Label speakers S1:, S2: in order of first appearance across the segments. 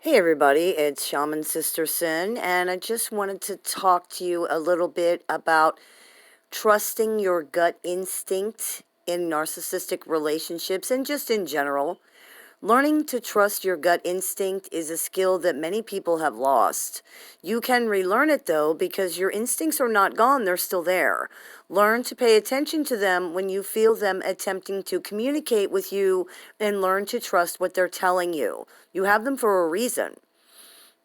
S1: Hey everybody, it's Shaman Sister Sin, and I just wanted to talk to you a little bit about trusting your gut instinct in narcissistic relationships and just in general. Learning to trust your gut instinct is a skill that many people have lost. You can relearn it though, because your instincts are not gone, they're still there. Learn to pay attention to them when you feel them attempting to communicate with you, and learn to trust what they're telling you. You have them for a reason.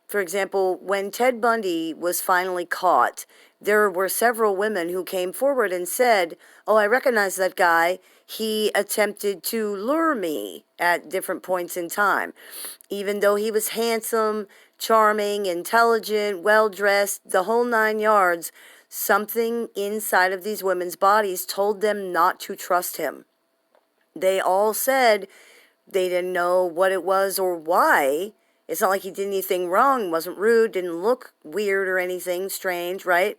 S1: For example, when Ted Bundy was finally caught, there were several women who came forward and said, "Oh, I recognize that guy. He attempted to lure me at different points in time. Even though he was handsome, charming, intelligent, well-dressed, the whole 9 yards, something inside of these women's bodies told them not to trust him." They all said they didn't know what it was or why. It's not like he did anything wrong, wasn't rude, didn't look weird or anything strange, right?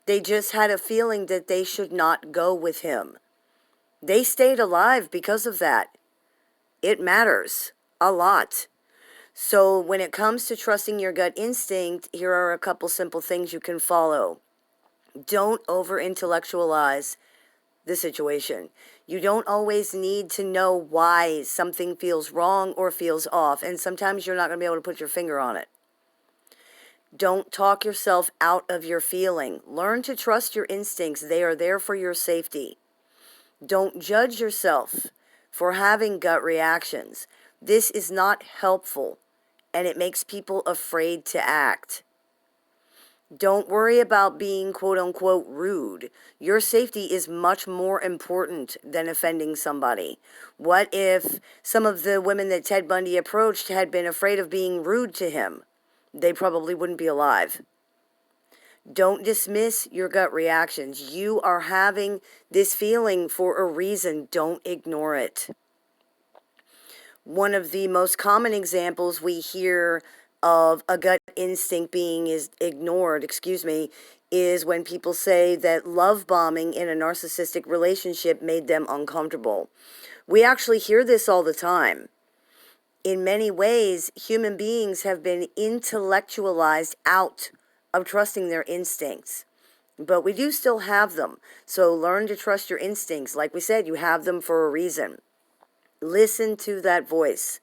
S1: They just had a feeling that they should not go with him. They stayed alive because of that. It matters a lot. So when it comes to trusting your gut instinct, here are a couple simple things you can follow. Don't over-intellectualize the situation. You don't always need to know why something feels wrong or feels off, and sometimes you're not going to be able to put your finger on it. Don't talk yourself out of your feeling. Learn to trust your instincts. They are there for your safety. Don't judge yourself for having gut reactions. This is not helpful, and it makes people afraid to act. Don't worry about being quote-unquote rude. Your safety is much more important than offending somebody. What if some of the women that Ted Bundy approached had been afraid of being rude to him? They probably wouldn't be alive. Don't dismiss your gut reactions. You are having this feeling for a reason. Don't ignore it. One of the most common examples we hear of a gut instinct being ignored, is when people say that love bombing in a narcissistic relationship made them uncomfortable. We actually hear this all the time. In many ways, human beings have been intellectualized out of trusting their instincts. But we do still have them. So learn to trust your instincts. Like we said, you have them for a reason. Listen to that voice.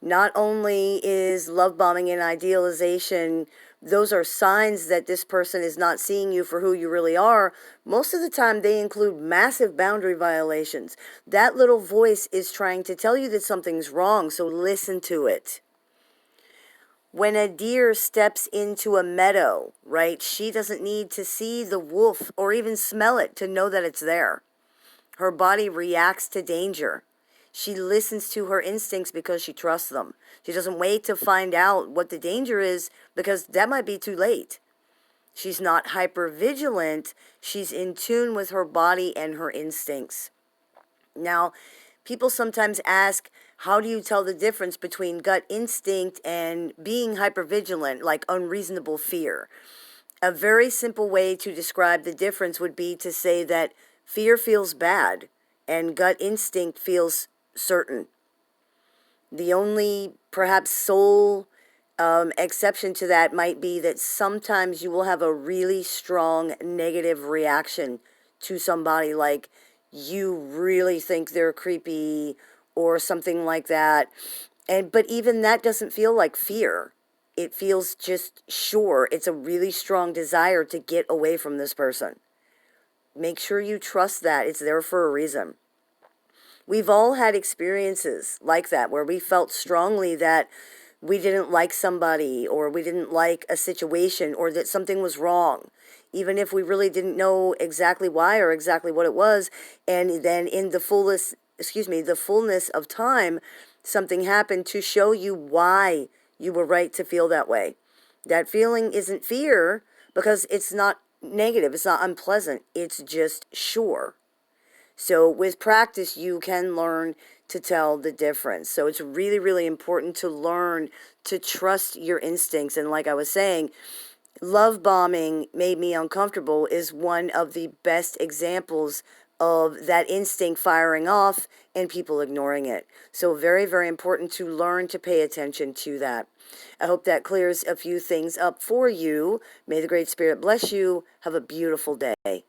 S1: Not only is love bombing and idealization, those are signs that this person is not seeing you for who you really are. Most of the time, they include massive boundary violations. That little voice is trying to tell you that something's wrong, so listen to it. When a deer steps into a meadow, right, she doesn't need to see the wolf or even smell it to know that it's there. Her body reacts to danger. She listens to her instincts because she trusts them. She doesn't wait to find out what the danger is, because that might be too late. She's not hyper vigilant. She's in tune with her body and her instincts. Now, people sometimes ask, how do you tell the difference between gut instinct and being hypervigilant, like unreasonable fear? A very simple way to describe the difference would be to say that fear feels bad and gut instinct feels certain. The only perhaps sole exception to that might be that sometimes you will have a really strong negative reaction to somebody, like you really think they're creepy or something like that. But even that doesn't feel like fear. It feels just sure. It's a really strong desire to get away from this person. Make sure you trust that. It's there for a reason. We've all had experiences like that where we felt strongly that we didn't like somebody, or we didn't like a situation, or that something was wrong, even if we really didn't know exactly why or exactly what it was. And then in the fullness of time, something happened to show you why you were right to feel that way. That feeling isn't fear, because it's not negative, it's not unpleasant, it's just sure. So with practice, you can learn to tell the difference. So it's really, really important to learn to trust your instincts. And like I was saying, love bombing made me uncomfortable is one of the best examples of that instinct firing off and people ignoring it. So very, very important to learn to pay attention to that. I hope that clears a few things up for you. May the Great Spirit bless you. Have a beautiful day.